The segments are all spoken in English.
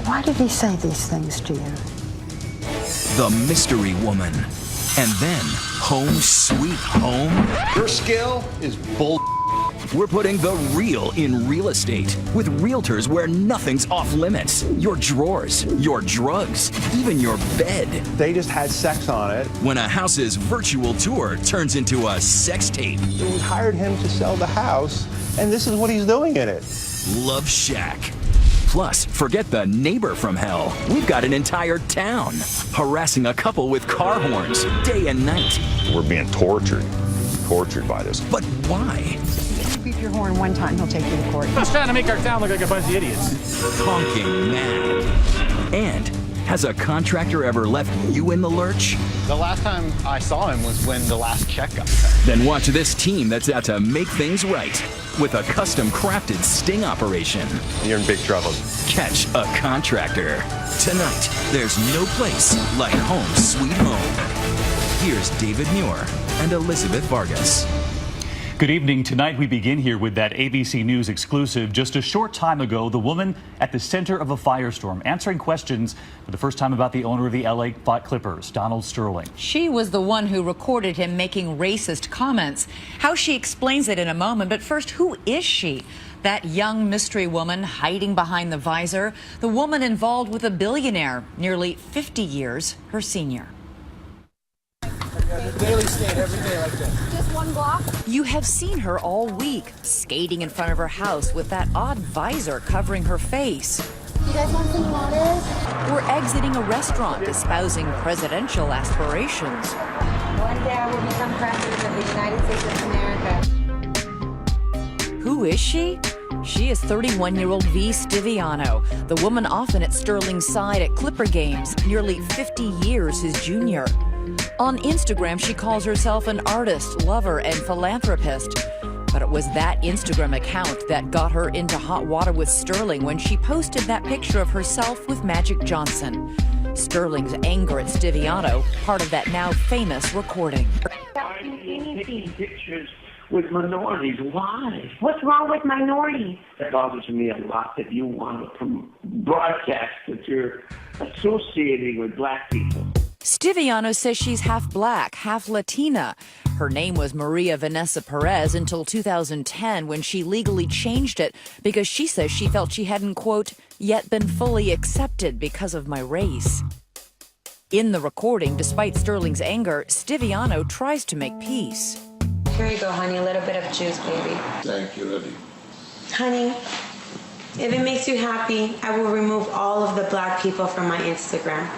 Why did he say these things to you? The Mystery Woman. And then, Home Sweet Home. Your skill is bull. We're putting the real in real estate with realtors where nothing's off limits. Your drawers, your drugs, even your bed. They just had sex on it. When a house's virtual tour turns into a sex tape. We hired him to sell the house, and this is what he's doing in it. Love Shack. Plus, forget the neighbor from hell. We've got an entire town harassing a couple with car horns day and night. We're being tortured by this. But why? Beep your horn one time, he'll take you to court. Just trying to make our town look like a bunch of idiots. Honking mad. And has a contractor ever left you in the lurch? The last time I saw him was when the last check got sent. Then watch this team that's out to make things right with a custom-crafted sting operation. You're in big trouble. Catch a contractor. Tonight, there's no place like Home Sweet Home. Here's David Muir and Elizabeth Vargas. Good evening. Tonight we begin here with that ABC News exclusive. Just a short time ago, the woman at the center of a firestorm answering questions for the first time about the owner of the LA Clippers, Donald Sterling. She was the one who recorded him making racist comments. How she explains it in a moment, but first, who is she? That young mystery woman hiding behind the visor, the woman involved with a billionaire, nearly 50 years her senior. Daily skate every day like this. Just one block? You have seen her all week, skating in front of her house with that odd visor covering her face. You guys want some water? We're exiting a restaurant espousing presidential aspirations. One day I will become president of the United States of America. Who is she? She is 31-year-old V.Stiviano, the woman often at Sterling's side at Clipper games, nearly 50 years his junior. On Instagram, she calls herself an artist, lover, and philanthropist. But it was that Instagram account that got her into hot water with Sterling when she posted that picture of herself with Magic Johnson. Sterling's anger at Stiviano, part of that now famous recording. Why are you taking pictures with minorities? Why? What's wrong with minorities? That bothers me a lot that you want to broadcast that you're associating with black people. Stiviano says she's half black, half Latina. Her name was Maria Vanessa Perez until 2010 when she legally changed it because she says she felt she hadn't, quote, yet been fully accepted because of my race. In the recording, despite Sterling's anger, Stiviano tries to make peace. Here you go, honey. A little bit of juice, baby. Thank you, Eddie. Honey, if it makes you happy, I will remove all of the black people from my Instagram.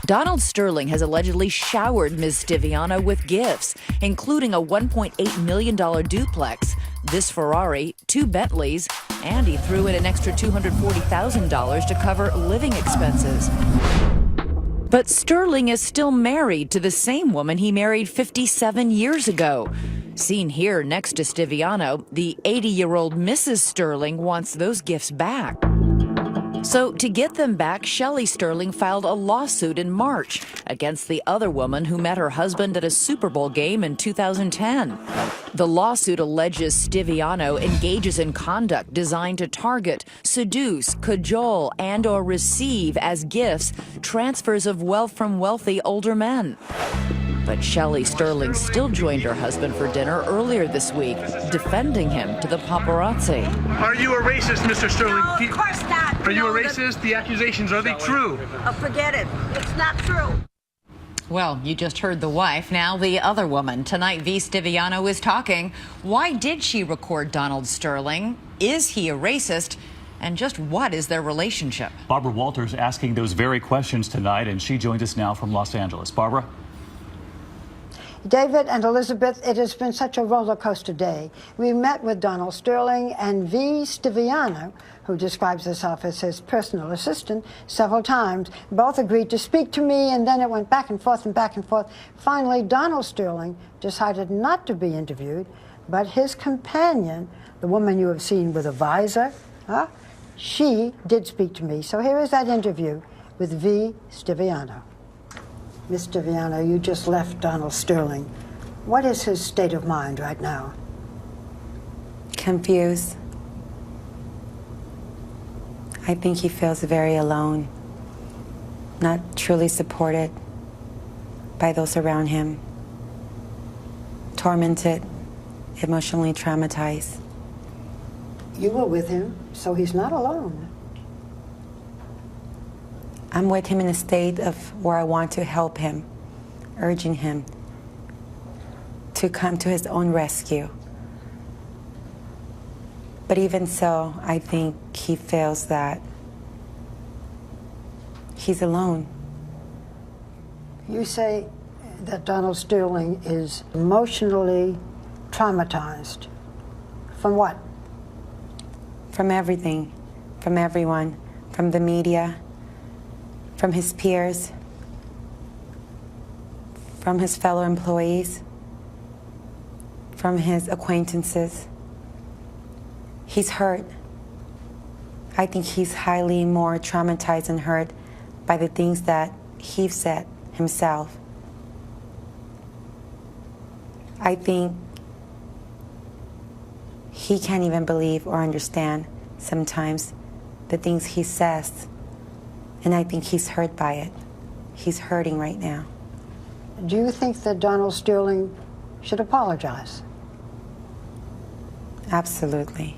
Donald Sterling has allegedly showered Ms. Stiviano with gifts, including a $1.8 million duplex, this Ferrari, 2 Bentleys, and he threw in an extra $240,000 to cover living expenses. But Sterling is still married to the same woman he married 57 years ago. Seen here next to Stiviano, the 80-year-old Mrs. Sterling wants those gifts back. So to get them back, Shelley Sterling filed a lawsuit in March against the other woman who met her husband at a Super Bowl game in 2010. The lawsuit alleges Stiviano engages in conduct designed to target, seduce, cajole, and/or receive as gifts transfers of wealth from wealthy older men. But Shelley Sterling still joined her husband for dinner earlier this week, defending him to the paparazzi. Are you a racist, Mr. Sterling? No, of course not. Are you a racist? The accusations, are they true? Oh, forget it. It's not true. Well, you just heard the wife. Now the other woman. Tonight, V.Stiviano is talking. Why did she record Donald Sterling? Is he a racist? And just what is their relationship? Barbara Walters asking those very questions tonight, and she joins us now from Los Angeles. Barbara? David and Elizabeth, it has been such a roller coaster day. We met with Donald Sterling and V.Stiviano, who describes herself as his personal assistant, several times. Both agreed to speak to me, and then it went back and forth and back and forth. Finally, Donald Sterling decided not to be interviewed, but his companion, the woman you have seen with a visor, she did speak to me. So here is that interview with V.Stiviano. Ms. Stiviano, you just left Donald Sterling. What is his state of mind right now? Confused. I think he feels very alone, not truly supported by those around him, tormented, emotionally traumatized. You were with him, so he's not alone. I'm with him in a state of where I want to help him, urging him to come to his own rescue. But even so, I think he feels that he's alone. You say that Donald Sterling is emotionally traumatized. From what? From everything, from everyone, from the media, from his peers, from his fellow employees, from his acquaintances. He's hurt. I think he's highly more traumatized and hurt by the things that he said himself. I think he can't even believe or understand sometimes the things he says, and I think he's hurt by it. He's hurting right now. Do you think that Donald Sterling should apologize? Absolutely.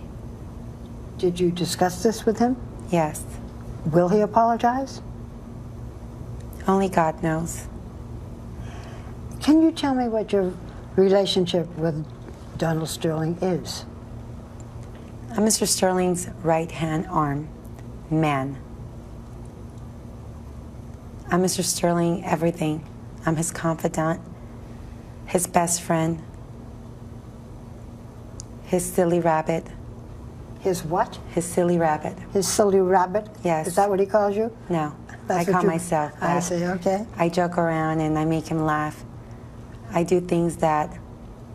Did you discuss this with him? Yes. Will he apologize? Only God knows. Can you tell me what your relationship with Donald Sterling is? I'm Mr. Sterling's right-hand arm, man. I'm Mr. Sterling everything. I'm his confidant, his best friend, his silly rabbit. His what? His silly rabbit. His silly rabbit? Yes. Is that what he calls you? No, That's I what call myself that. I see, okay. I joke around and I make him laugh. I do things that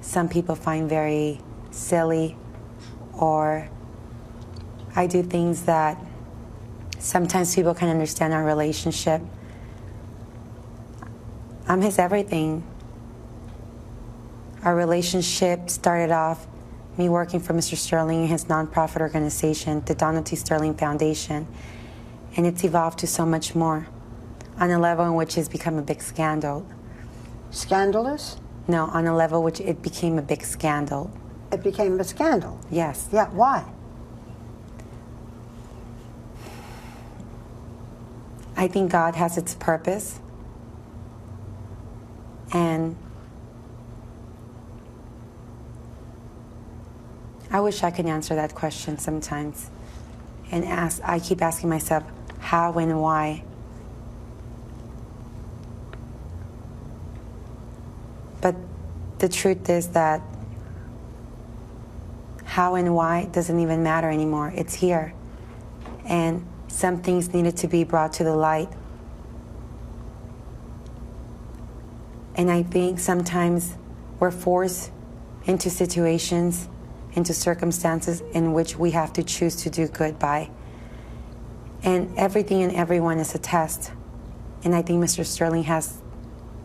some people find very silly, or I do things that sometimes people can understand our relationship. I'm his everything. Our relationship started off me working for Mr. Sterling and his nonprofit organization, the Donald T. Sterling Foundation, and it's evolved to so much more, on a level in which it's become a big scandal. Scandalous? No, on a level which it became a big scandal. It became a scandal? Yes. Yeah, why? I think God has its purpose, and I wish I could answer that question sometimes. And I keep asking myself, how and why? But the truth is that how and why doesn't even matter anymore. It's here. And some things needed to be brought to the light. And I think sometimes we're forced into situations, into circumstances in which we have to choose to do good by. And everything and everyone is a test. And I think Mr. Sterling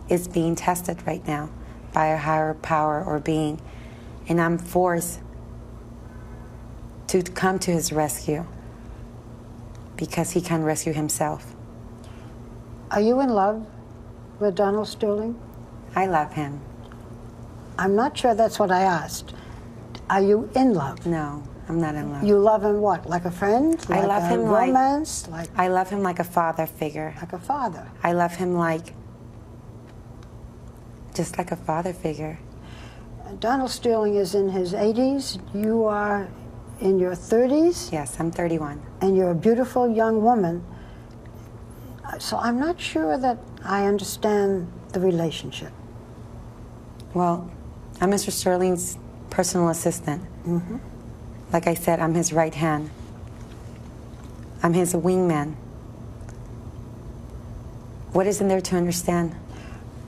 is being tested right now by a higher power or being. And I'm forced to come to his rescue because he can rescue himself. Are you in love with Donald Sterling? I love him. I'm not sure that's what I asked. Are you in love? No, I'm not in love. You love him what? Like a friend? I love him romance? I love him like a father figure. Like a father? I love him just like a father figure. Donald Sterling is in his 80s. You are in your 30s? Yes, I'm 31. And you're a beautiful young woman. So I'm not sure that I understand the relationship. Well, I'm Mr. Sterling's personal assistant. Mm-hmm. Like I said, I'm his right hand. I'm his wingman. What isn't there to understand?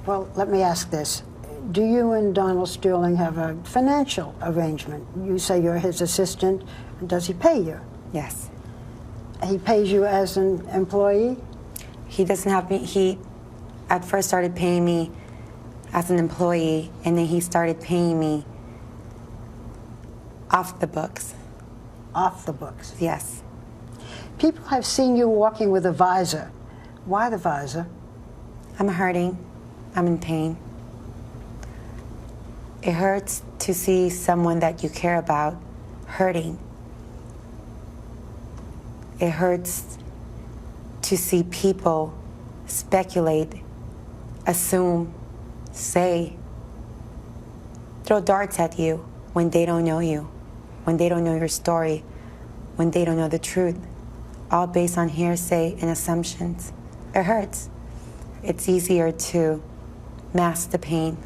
Well, let me ask this. Do you and Donald Sterling have a financial arrangement? You say you're his assistant. Does he pay you? Yes. He pays you as an employee? He doesn't have me. He at first started paying me as an employee, and then he started paying me off the books. Off the books? Yes. People have seen you walking with a visor. Why the visor? I'm hurting. I'm in pain. It hurts to see someone that you care about hurting. It hurts to see people speculate, assume, say, throw darts at you when they don't know you, when they don't know your story, when they don't know the truth, all based on hearsay and assumptions. It hurts. It's easier to mask the pain.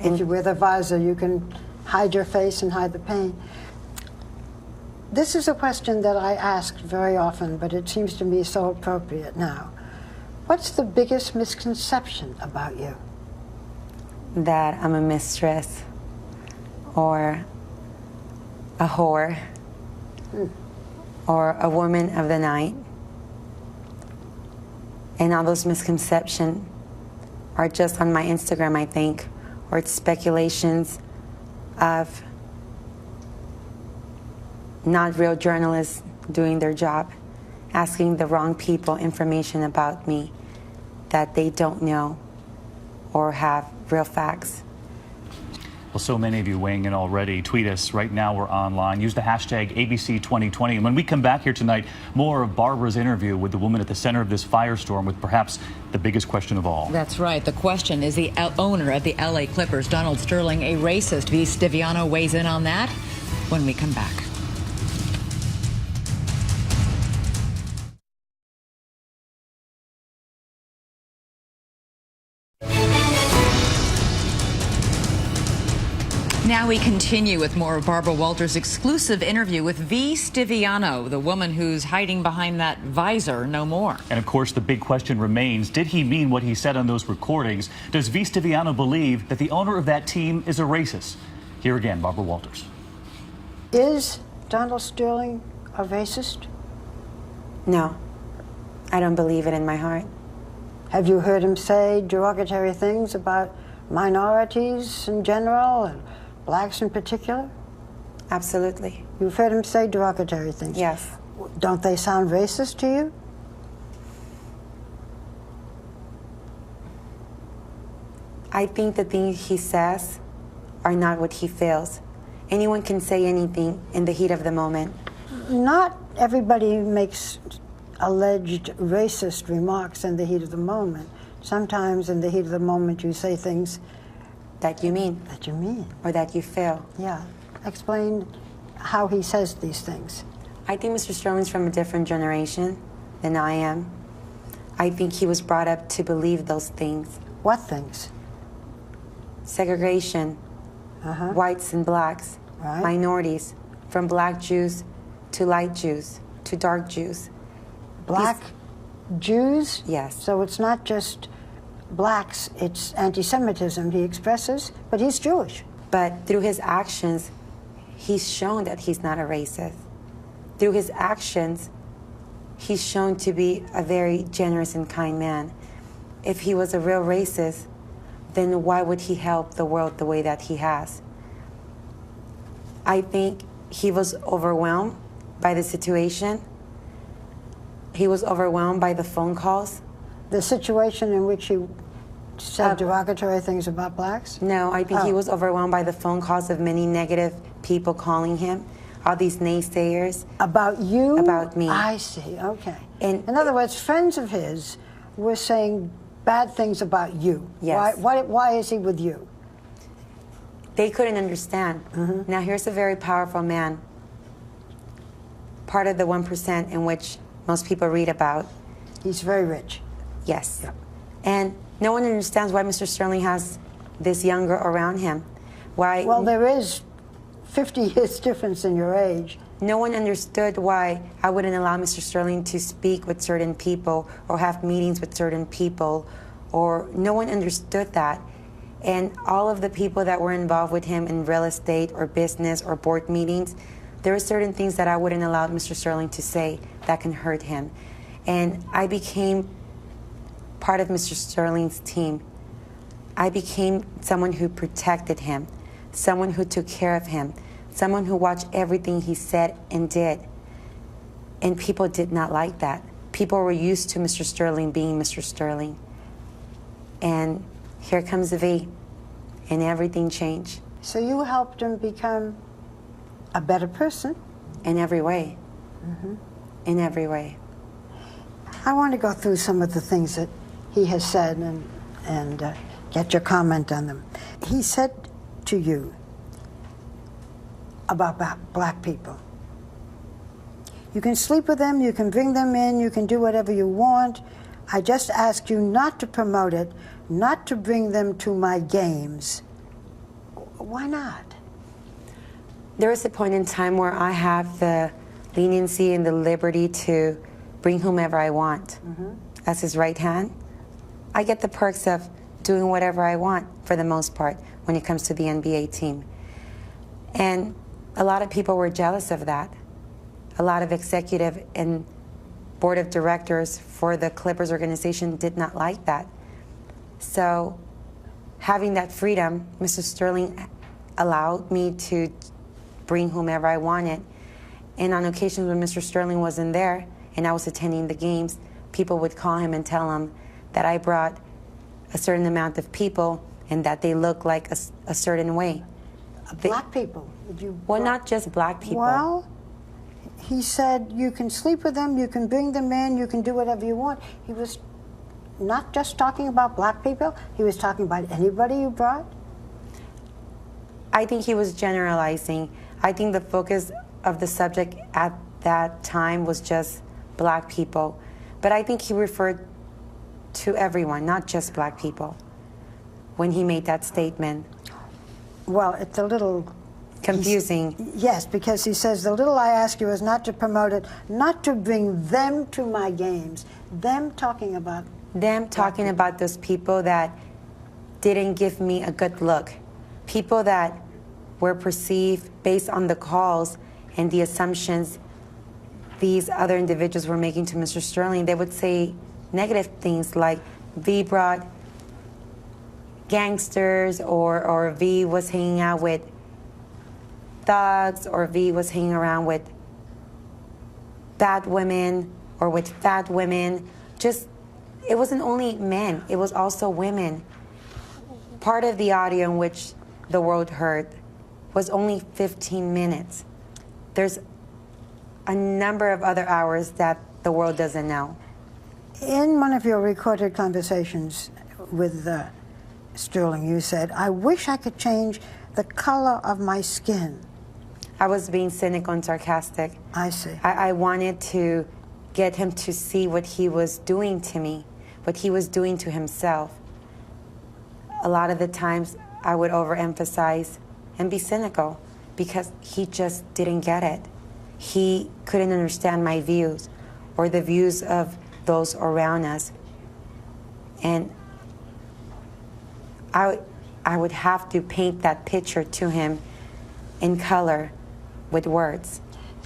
If you wear the visor, you can hide your face and hide the pain. This is a question that I ask very often, but it seems to me so appropriate now. What's the biggest misconception about you? That I'm a mistress or a whore or a woman of the night. And all those misconceptions are just on my Instagram, I think, or it's speculations of not real journalists doing their job, asking the wrong people information about me that they don't know or have real facts. Well, so many of you weighing in already. Tweet us right now. We're online. Use the hashtag ABC2020. And when we come back here tonight, more of Barbara's interview with the woman at the center of this firestorm with perhaps the biggest question of all. That's right. The question is the owner of the LA Clippers, Donald Sterling, a racist. V.Stiviano weighs in on that when we come back. Now we continue with more of Barbara Walters' exclusive interview with V.Stiviano, the woman who's hiding behind that visor no more. And of course, the big question remains, did he mean what he said on those recordings? Does V.Stiviano believe that the owner of that team is a racist? Here again, Barbara Walters. Is Donald Sterling a racist? No, I don't believe it in my heart. Have you heard him say derogatory things about minorities in general and blacks in particular? Absolutely. You've heard him say derogatory things? Yes. Don't they sound racist to you? I think the things he says are not what he feels. Anyone can say anything in the heat of the moment. Not everybody makes alleged racist remarks in the heat of the moment. Sometimes in the heat of the moment you say things that you mean. That you mean. Or that you feel. Yeah. Explain how he says these things. I think Mr. Sterling's from a different generation than I am. I think he was brought up to believe those things. What things? Segregation, whites and blacks, minorities, from black Jews to light Jews to dark Jews. Black Jews? Yes. So it's not just blacks, it's anti-Semitism he expresses, but he's Jewish. But through his actions, he's shown that he's not a racist. Through his actions, he's shown to be a very generous and kind man. If he was a real racist, then why would he help the world the way that he has? I think he was overwhelmed by the situation. He was overwhelmed by the phone calls. The situation in which he said derogatory things about blacks? No, I think he was overwhelmed by the phone calls of many negative people calling him, all these naysayers. About you? About me. I see, okay. And in other words, friends of his were saying bad things about you. Yes. Why is he with you? They couldn't understand. Now here's a very powerful man, part of the 1% in which most people read about. He's very rich. Yes. Yep. And no one understands why Mr. Sterling has this young girl around him. Why? Well, there is 50 years difference in your age. No one understood why I wouldn't allow Mr. Sterling to speak with certain people or have meetings with certain people, or no one understood that. And all of the people that were involved with him in real estate or business or board meetings, there were certain things that I wouldn't allow Mr. Sterling to say that can hurt him. And I became part of Mr. Sterling's team. I became someone who protected him, someone who took care of him, someone who watched everything he said and did. And people did not like that. People were used to Mr. Sterling being Mr. Sterling. And here comes the V, and everything changed. So you helped him become a better person? In every way. In every way. I want to go through some of the things that he has said and get your comment on them. He said to you about black people, you can sleep with them, you can bring them in, you can do whatever you want. I just ask you not to promote it, not to bring them to my games. Why not? There is a point in time where I have the leniency and the liberty to bring whomever I want as his right hand. I get the perks of doing whatever I want for the most part when it comes to the NBA team. And a lot of people were jealous of that. A lot of executive and board of directors for the Clippers organization did not like that. So having that freedom, Mr. Sterling allowed me to bring whomever I wanted. And on occasions when Mr. Sterling wasn't there and I was attending the games, people would call him and tell him that I brought a certain amount of people and that they look like a certain way. Black people? Well, not just black people. Well, he said you can sleep with them, you can bring them in, you can do whatever you want. He was not just talking about black people, he was talking about anybody you brought? I think he was generalizing. I think the focus of the subject at that time was just black people. But I think he referred to everyone, not just black people, when he made that statement. Well, it's a little confusing. Yes, because he says, the little I ask you is not to promote it, not to bring them to my games. Them talking about those people that didn't give me a good look. People that were perceived based on the calls and the assumptions these other individuals were making to Mr. Sterling. They would say negative things like V brought gangsters, or V was hanging out with thugs, or V was hanging around with bad women or with fat women. Just, it wasn't only men, it was also women. Part of the audio in which the world heard was only 15 minutes. There's a number of other hours that the world doesn't know. In one of your recorded conversations with Sterling, you said, I wish I could change the color of my skin. I was being cynical and sarcastic. I see. I wanted to get him to see what he was doing to me, what he was doing to himself. A lot of the times I would overemphasize and be cynical because he just didn't get it. He couldn't understand my views or the views of those around us. And I would have to paint that picture to him in color with words.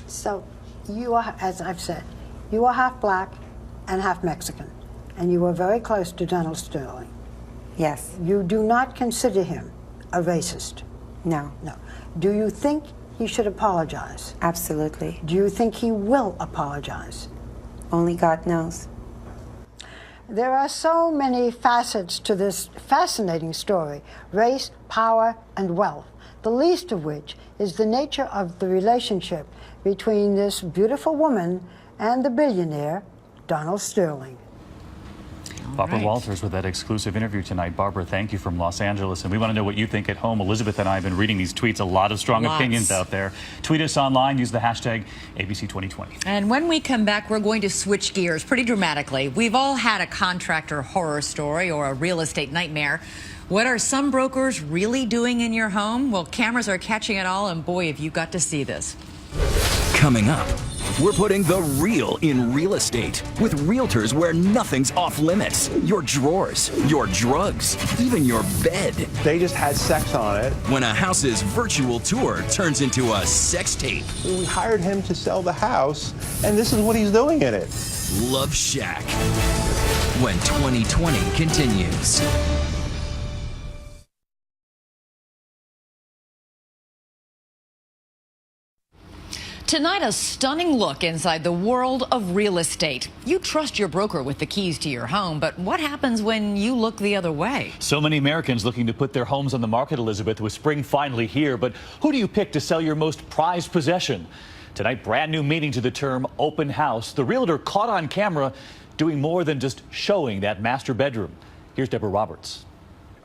So you are, as I've said, you are half black and half Mexican, and you were very close to Donald Sterling. Yes. You do not consider him a racist? No. No. Do you think he should apologize? Absolutely. Do you think he will apologize? Only God knows. There are so many facets to this fascinating story: race, power, and wealth, the least of which is the nature of the relationship between this beautiful woman and the billionaire, Donald Sterling. Barbara Walters with that exclusive interview tonight. Barbara, thank you from Los Angeles. And we want to know what you think at home. Elizabeth and I have been reading these tweets. A lot of strong opinions out there. Tweet us online. Use the hashtag ABC2020. And when we come back, we're going to switch gears pretty dramatically. We've all had a contractor horror story or a real estate nightmare. What are some brokers really doing in your home? Well, cameras are catching it all, and boy, have you got to see this. Coming up, we're putting the real in real estate with realtors where nothing's off limits. Your drawers, your drugs, even your bed. They just had sex on it. When a house's virtual tour turns into a sex tape. We hired him to sell the house, and this is what he's doing in it. Love Shack. When 2020 continues. Tonight, a stunning look inside the world of real estate. You trust your broker with the keys to your home, but what happens when you look the other way? So many Americans looking to put their homes on the market, Elizabeth, with spring finally here. But who do you pick to sell your most prized possession? Tonight, brand new meaning to the term open house. The realtor caught on camera doing more than just showing that master bedroom. Here's Deborah Roberts.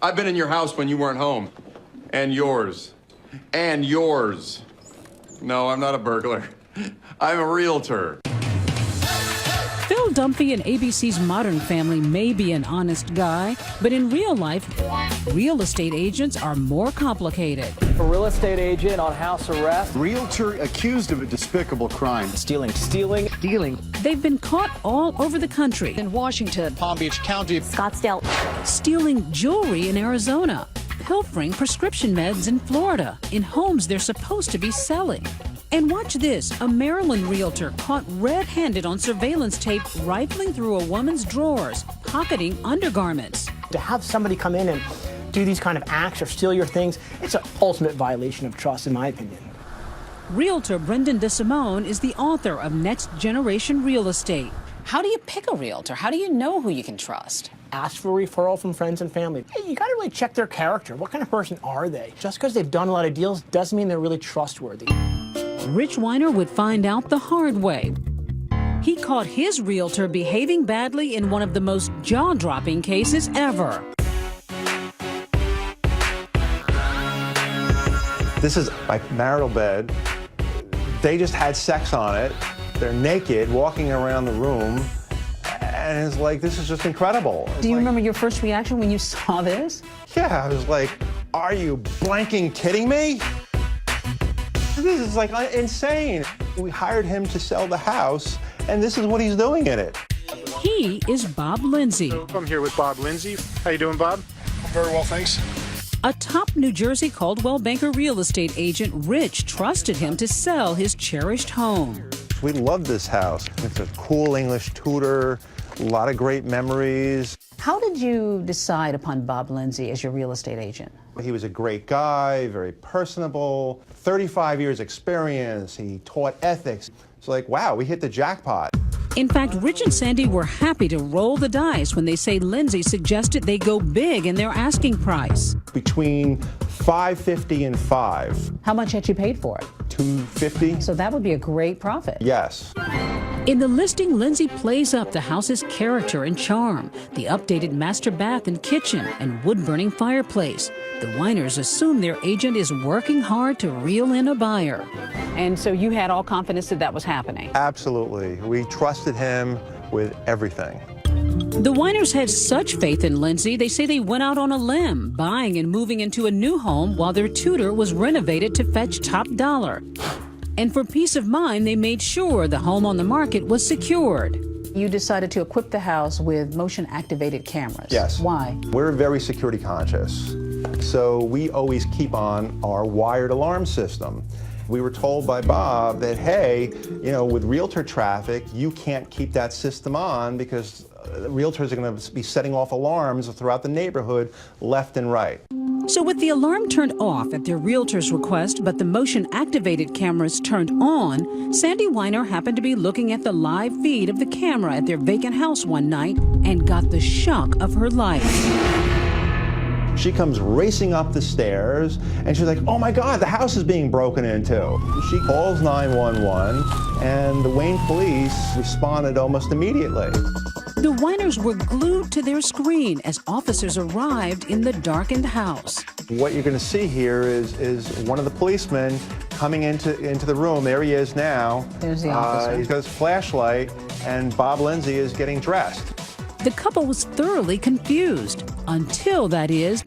I've been in your house when you weren't home. And yours. And yours. No, I'm not a burglar. I'm a realtor. Phil Dunphy in ABC's Modern Family may be an honest guy, but in real life, real estate agents are more complicated. A real estate agent on house arrest. Realtor accused of a despicable crime. Stealing. They've been caught all over the country. In Washington, Palm Beach County, Scottsdale. Stealing jewelry in Arizona, pilfering prescription meds in Florida, in homes they're supposed to be selling. And watch this, a Maryland realtor caught red-handed on surveillance tape rifling through a woman's drawers, pocketing undergarments. To have somebody come in and do these kind of acts or steal your things, it's an ultimate violation of trust, in my opinion. Realtor Brendan DeSimone is the author of Next Generation Real Estate. How do you pick a realtor? How do you know who you can trust? Ask for a referral from friends and family. Hey, you got to really check their character. What kind of person are they? Just because they've done a lot of deals doesn't mean they're really trustworthy. Rich Weiner would find out the hard way. He caught his realtor behaving badly in one of the most jaw-dropping cases ever. This is my marital bed. They just had sex on it. They're naked, walking around the room. And it's like, this is just incredible. Do you remember your first reaction when you saw this? Yeah, I was like, are you blanking kidding me? This is like insane. We hired him to sell the house, and this is what he's doing in it. He is Bob Lindsay. I'm here with Bob Lindsay. How you doing, Bob? Very well, thanks. A top New Jersey Caldwell Banker real estate agent, Rich, trusted him to sell his cherished home. We love this house. It's a cool English Tudor, a lot of great memories. How did you decide upon Bob Lindsay as your real estate agent? He was a great guy, very personable, 35 years experience. He taught ethics. It's like, wow, we hit the jackpot. In fact, Rich and Sandy were happy to roll the dice when they say Lindsay suggested they go big in their asking price. Between $550 and $5. How much had you paid for it? $250. So that would be a great profit. Yes. In the listing, Lindsay plays up the house's character and charm, the updated master bath and kitchen, and wood-burning fireplace. The Weiners assume their agent is working hard to reel in a buyer. And so you had all confidence that that was happening? Absolutely. We trusted him with everything. The Weiners had such faith in Lindsay, they say they went out on a limb, buying and moving into a new home while their Tudor was renovated to fetch top dollar. And for peace of mind, they made sure the home on the market was secured. You decided to equip the house with motion-activated cameras. Yes. Why? We're very security conscious, so we always keep on our wired alarm system. We were told by Bob that, hey, you know, with realtor traffic, you can't keep that system on because realtors are going to be setting off alarms throughout the neighborhood left and right. So with the alarm turned off at their realtor's request, but the motion-activated cameras turned on, Sandy Weiner happened to be looking at the live feed of the camera at their vacant house one night and got the shock of her life. She comes racing up the stairs, and she's like, oh my God, the house is being broken into. She calls 911, and the Wayne police responded almost immediately. The Weiners were glued to their screen as officers arrived in the darkened house. What you're going to see here is one of the policemen coming into the room. There he is now. There's the officer. He's got his flashlight, and Bob Lindsay is getting dressed. The couple was thoroughly confused, until, that is,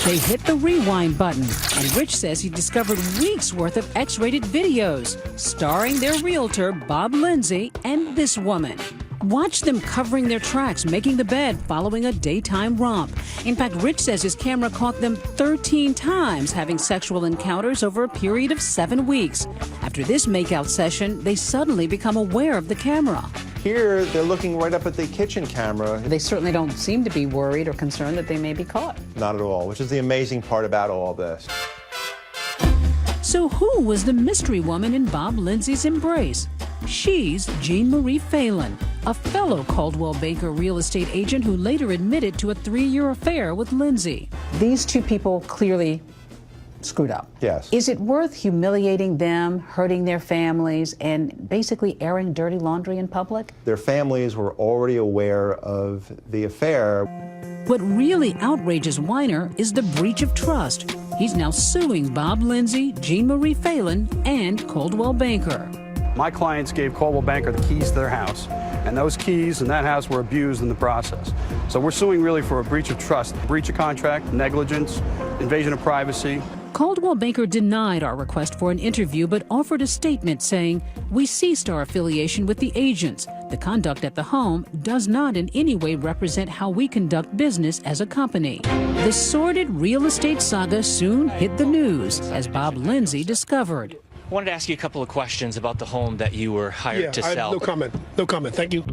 they hit the rewind button, and Rich says he discovered weeks' worth of X-rated videos starring their realtor, Bob Lindsay, and this woman. Watch them covering their tracks, making the bed following a daytime romp. In fact, Rich says his camera caught them 13 times having sexual encounters over a period of 7 weeks. After this makeout session, they suddenly become aware of the camera. Here, they're looking right up at the kitchen camera. They certainly don't seem to be worried or concerned that they may be caught. Not at all, which is the amazing part about all this. So who was the mystery woman in Bob Lindsay's embrace? She's Jean Marie Phelan, a fellow Coldwell Banker real estate agent who later admitted to a 3-year affair with Lindsay. These two people clearly screwed up. Yes. Is it worth humiliating them, hurting their families, and basically airing dirty laundry in public? Their families were already aware of the affair. What really outrages Weiner is the breach of trust. He's now suing Bob Lindsay, Jean Marie Phelan, and Coldwell Banker. My clients gave Coldwell Banker the keys to their house, and those keys and that house were abused in the process. So we're suing really for a breach of trust, breach of contract, negligence, invasion of privacy. Coldwell Banker denied our request for an interview but offered a statement saying, "We ceased our affiliation with the agents. The conduct at the home does not in any way represent how we conduct business as a company." The sordid real estate saga soon hit the news, as Bob Lindsay discovered. I wanted to ask you a couple of questions about the home that you were hired to sell. No comment. No comment. Thank you.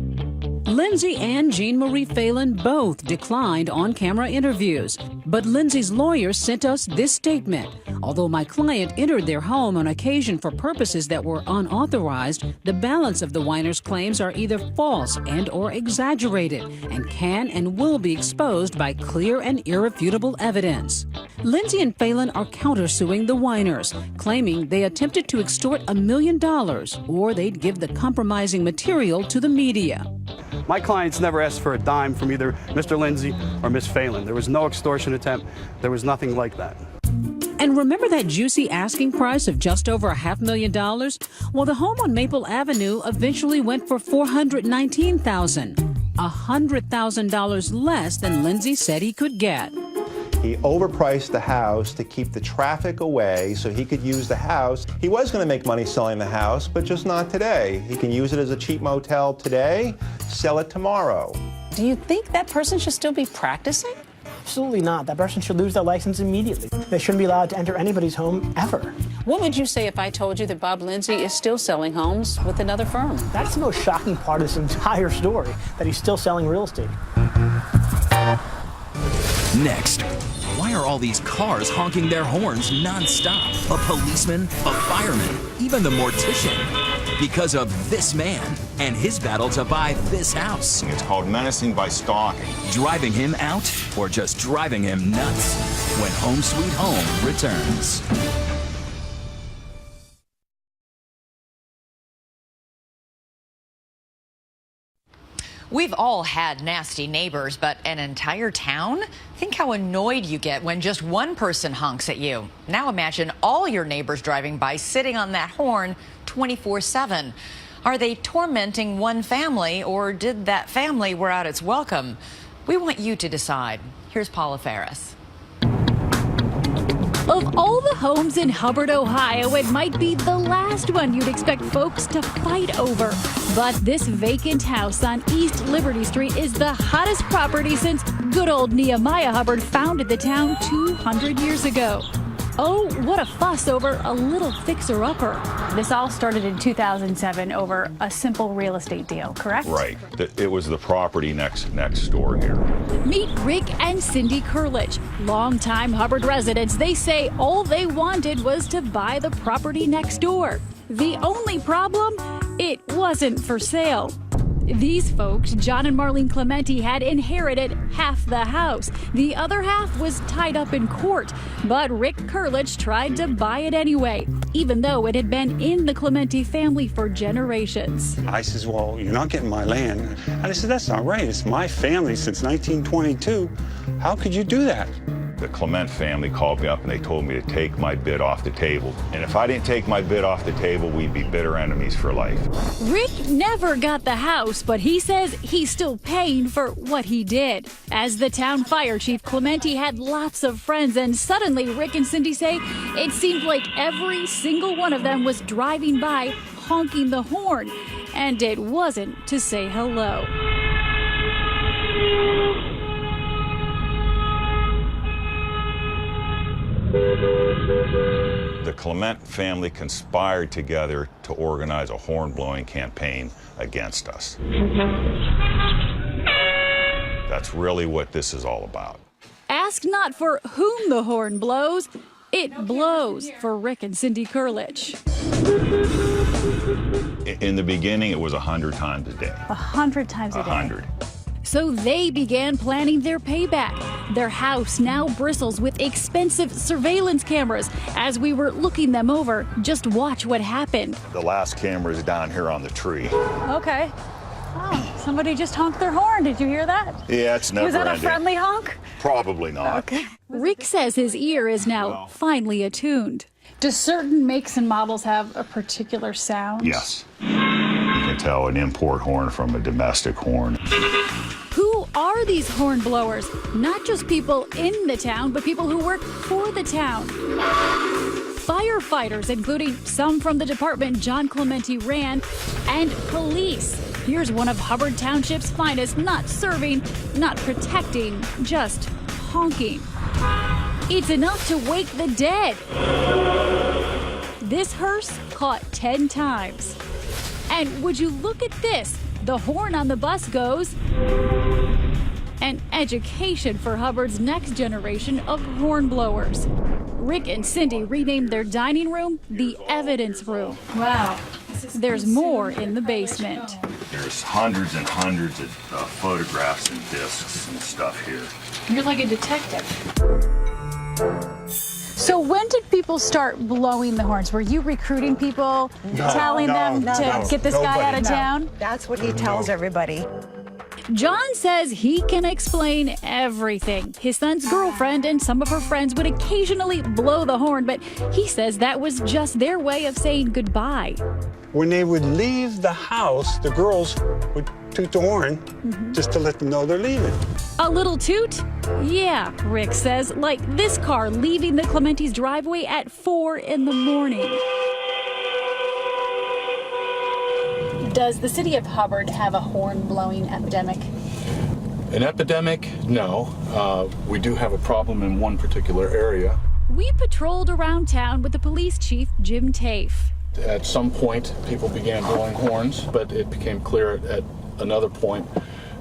Lindsay and Jean Marie Phelan both declined on-camera interviews, but Lindsay's lawyers sent us this statement. Although my client entered their home on occasion for purposes that were unauthorized, the balance of the Weiners' claims are either false and or exaggerated and can and will be exposed by clear and irrefutable evidence. Lindsay and Phelan are countersuing the Weiners, claiming they attempted to extort $1 million or they'd give the compromising material to the media. My clients never asked for a dime from either Mr. Lindsay or Miss Phelan. There was no extortion attempt. There was nothing like that. And remember that juicy asking price of just over $500,000? Well, the home on Maple Avenue eventually went for $419,000, $100,000 less than Lindsay said he could get. He overpriced the house to keep the traffic away so he could use the house. He was going to make money selling the house, but just not today. He can use it as a cheap motel today, sell it tomorrow. Do you think that person should still be practicing? Absolutely not. That person should lose their license immediately. They shouldn't be allowed to enter anybody's home ever. What would you say if I told you that Bob Lindsay is still selling homes with another firm? That's the most shocking part of this entire story, that he's still selling real estate. Next, why are all these cars honking their horns non-stop? A policeman, a fireman, even the mortician. Because of this man and his battle to buy this house. It's called menacing by stalking. Driving him out or just driving him nuts when Home Sweet Home returns. We've all had nasty neighbors, but an entire town? Think how annoyed you get when just one person honks at you. Now imagine all your neighbors driving by sitting on that horn 24/7. Are they tormenting one family, or did that family wear out its welcome? We want you to decide. Here's Paula Ferris. Of all the homes in Hubbard, Ohio, it might be the last one you'd expect folks to fight over. But this vacant house on East Liberty Street is the hottest property since good old Nehemiah Hubbard founded the town 200 years ago. Oh, what a fuss over a little fixer-upper. This all started in 2007 over a simple real estate deal, correct? Right. It was the property next door here. Meet Rick and Cindy Kurlich, longtime Hubbard residents. They say all they wanted was to buy the property next door. The only problem? It wasn't for sale. These folks, John and Marlene Clementi, had inherited half the house. The other half was tied up in court. But Rick Kurlich tried to buy it anyway, even though it had been in the Clementi family for generations. I says, well, you're not getting my land. And I said, that's not right. It's my family since 1922. How could you do that? The Clement family called me up and they told me to take my bid off the table. And if I didn't take my bid off the table, we'd be bitter enemies for life. Rick never got the house, but he says he's still paying for what he did. As the town fire chief, Clementi had lots of friends, and suddenly Rick and Cindy say it seemed like every single one of them was driving by honking the horn, and it wasn't to say hello. The Clement family conspired together to organize a horn-blowing campaign against us. That's really what this is all about. Ask not for whom the horn blows. It blows for Rick and Cindy Kurlich. In the beginning, it was 100 times a day. 100 times a day. 100. So they began planning their payback. Their house now bristles with expensive surveillance cameras. As we were looking them over, just watch what happened. The last camera is down here on the tree. Okay. Oh, somebody just honked their horn. Did you hear that? Yeah, it's never Was that ending. a friendly honk? Probably not. Okay. Rick says his ear is now finally attuned. Do certain makes and models have a particular sound? Yes. You can tell an import horn from a domestic horn. Who are these horn blowers? Not just people in the town, but people who work for the town. Firefighters, including some from the department John Clemente ran, and police. Here's one of Hubbard Township's finest, not serving, not protecting, just honking. It's enough to wake the dead. This hearse caught 10 times. And would you look at this? The horn on the bus goes. An education for Hubbard's next generation of horn blowers. Rick and Cindy renamed their dining room the evidence room. Wow. There's more in the basement. There's hundreds and hundreds of photographs and discs and stuff here. You're like a detective. So when did people start blowing the horns? Were you recruiting people, telling them to get this guy out of town? That's what he tells everybody. John says he can explain everything. His son's girlfriend and some of her friends would occasionally blow the horn, but he says that was just their way of saying goodbye. When they would leave the house, the girls would toot the horn just to let them know they're leaving. A little toot? Yeah, Rick says, like this car leaving the Clementes' driveway at 4 in the morning. Does the city of Hubbard have a horn blowing epidemic? An epidemic? No. We do have a problem in one particular area. We patrolled around town with the police chief, Jim Tafe. At some point, people began blowing horns, but it became clear at another point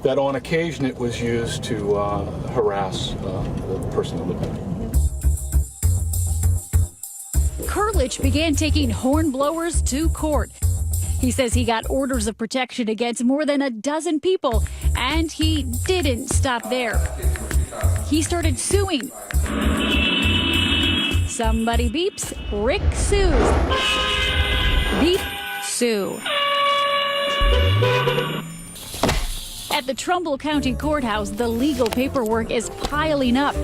that on occasion it was used to harass the person that lived there. Kurlich began taking horn blowers to court. He says he got orders of protection against more than a dozen people, and he didn't stop there. He started suing. Somebody beeps, Rick sues. Beep, sue. At the Trumbull County Courthouse, the legal paperwork is piling up.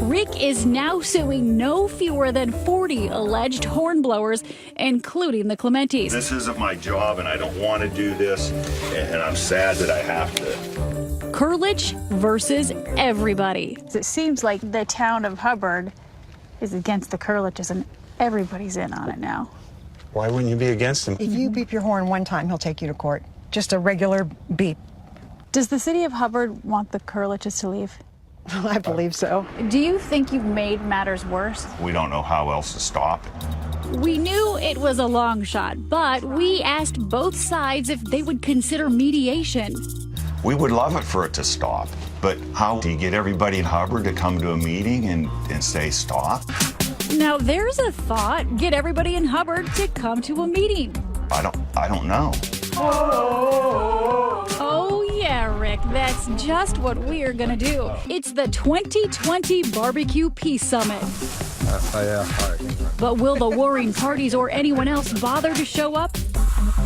Rick is now suing no fewer than 40 alleged hornblowers, including the Clementes. This isn't my job, and I don't want to do this, and I'm sad that I have to. Kurlich versus everybody. It seems like the town of Hubbard is against the Kurliches, and everybody's in on it now. Why wouldn't you be against them? If you beep your horn one time, he'll take you to court. Just a regular beep. Does the city of Hubbard want the Kurliches to leave? I believe so. Do you think you've made matters worse? We don't know how else to stop it. We knew it was a long shot, but we asked both sides if they would consider mediation. We would love it for it to stop, but how do you get everybody in Hubbard to come to a meeting and say stop? Now there's a thought, get everybody in Hubbard to come to a meeting. I don't know. Oh yeah, Rick, that's just what we're gonna do. It's the 2020 Barbecue Peace Summit. All right. But will the warring parties or anyone else bother to show up?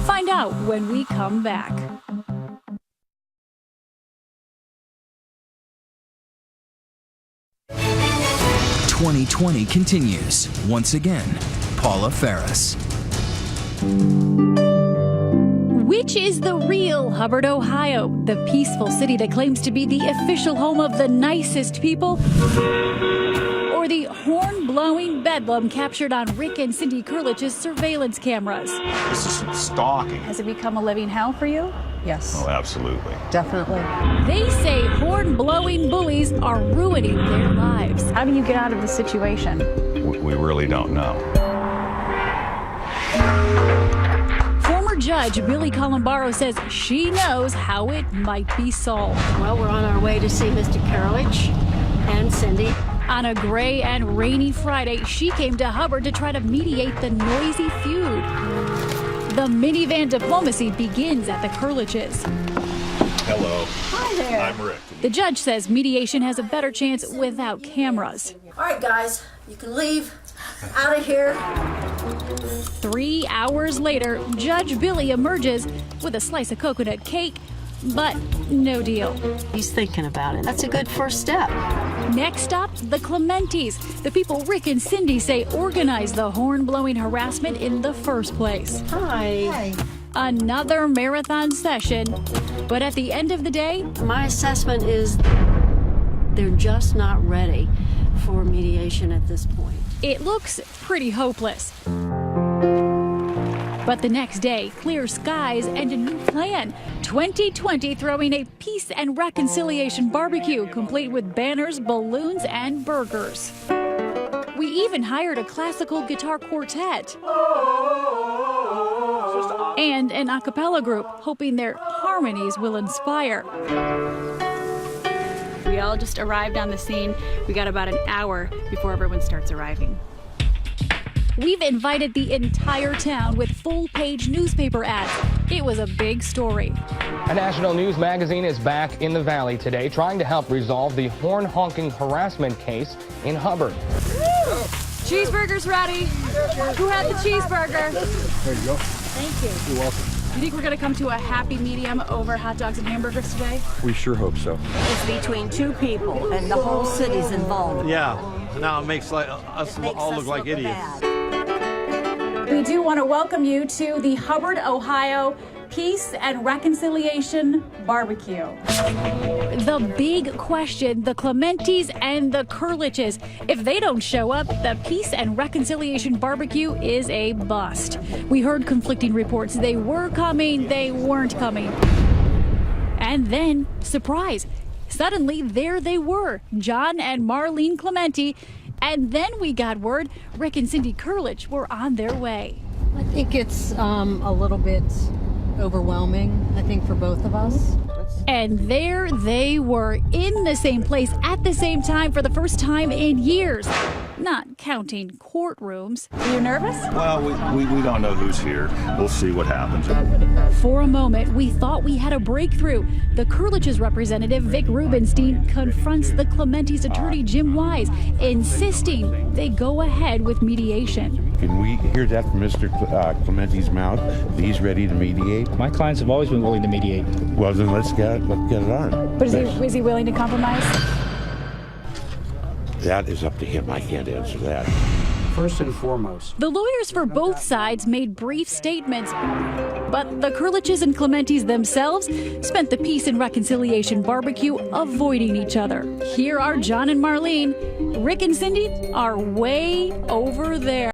Find out when we come back. "2020 continues. Once again, Paula Ferris. Which is the real Hubbard, Ohio? The peaceful city that claims to be the official home of the nicest people? Or the horn-blowing bedlam captured on Rick and Cindy Kurlich's surveillance cameras? This is some stalking. Has it become a living hell for you? Yes. Oh, absolutely. Definitely. They say horn-blowing bullies are ruining their lives. How do you get out of the situation? We really don't know. Former Judge Billy Columbaro says she knows how it might be solved. Well, we're on our way to see Mr. Kurlich and Cindy. On a gray and rainy Friday, she came to Hubbard to try to mediate the noisy feud. The minivan diplomacy begins at the Kurliches. Hello. Hi there. I'm Rick. The judge says mediation has a better chance without cameras. All right, guys, you can leave. Out of here. 3 hours later, Judge Billy emerges with a slice of coconut cake, but no deal. He's thinking about it. That's a good first step. Next stop, the Clementis, the people Rick and Cindy say organized the horn-blowing harassment in the first place. Hi. Another marathon session, but at the end of the day, My assessment is they're just not ready for mediation at this point. it looks pretty hopeless. But the next day, clear skies and a new plan. 2020 throwing a peace and reconciliation barbecue, complete with banners, balloons, and burgers. We even hired a classical guitar quartet and an a cappella group, hoping their harmonies will inspire. We all just arrived on the scene. We got about an hour before everyone starts arriving. We've invited the entire town with full-page newspaper ads. It was a big story. A national news magazine is back in the Valley today, trying to help resolve the horn-honking harassment case in Hubbard. Cheeseburger's ready. Who had the cheeseburger? There you go. Thank you. You're welcome. You think we're going to come to a happy medium over hot dogs and hamburgers today? We sure hope so. It's between two people, and the whole city's involved. Yeah. Now it makes us all look like idiots. We do want to welcome you to the Hubbard, Ohio Peace and Reconciliation Barbecue. The big question, the Clementis and the Kurliches. If they don't show up, the Peace and Reconciliation Barbecue is a bust. We heard conflicting reports. They were coming, they weren't coming. And then, surprise, suddenly there they were, John and Marlene Clementi. And then we got word Rick and Cindy Kurlich were on their way. I think it's a little bit overwhelming, I think, for both of us. And there they were, in the same place at the same time for the first time in years. Not counting courtrooms. Are you nervous? Well, we don't know who's here. We'll see what happens. For a moment, we thought we had a breakthrough. The Kurliches representative, Vic Rubenstein, confronts the Clementis attorney, Jim Wise, insisting they go ahead with mediation. Can we hear that from Mr. Clementi's mouth? He's ready to mediate? My clients have always been willing to mediate. Well, then let's get it on. But is he willing to compromise? That is up to him. I can't answer that. First and foremost, The lawyers for both sides made brief statements, but the Kurliches and Clementis themselves spent the Peace and Reconciliation Barbecue avoiding each other. Here are John and Marlene. Rick and Cindy are way over there.